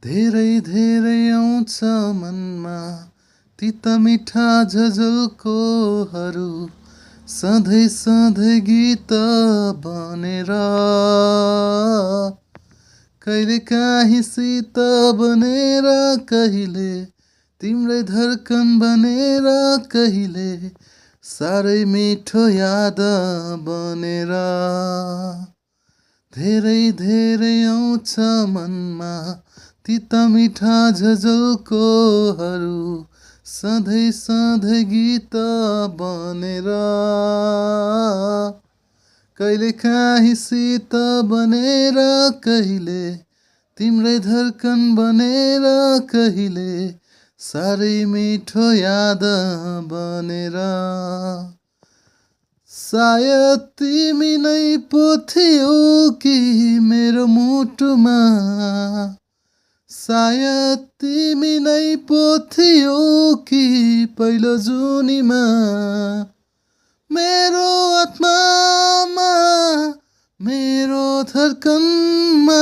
धेरै धेरै आउँछ मनमा तिता मिठा झझल्कोहरू सधैँ सधैँ गीत बनेर कहिले काहीँ शीत बनेर कहिले तिम्रै धड्कन बनेर कहिले साह्रै मिठो याद बनेर धेरै धेरै आउँछ मनमा तिता मिठा झझल्कोहरू सधैँ सधैँ गीत बनेर कहिले काहीँ शीत बनेर कहिले तिम्रै धड्कन बनेर कहिले साह्रै मिठो याद बनेर सायद तिमी नै पो थियौ कि मेरो मुटुमा सायद तिमी नै पो थियौ कि पहिलो जुनीमा मेरो आत्मामा मेरो धड्कनमा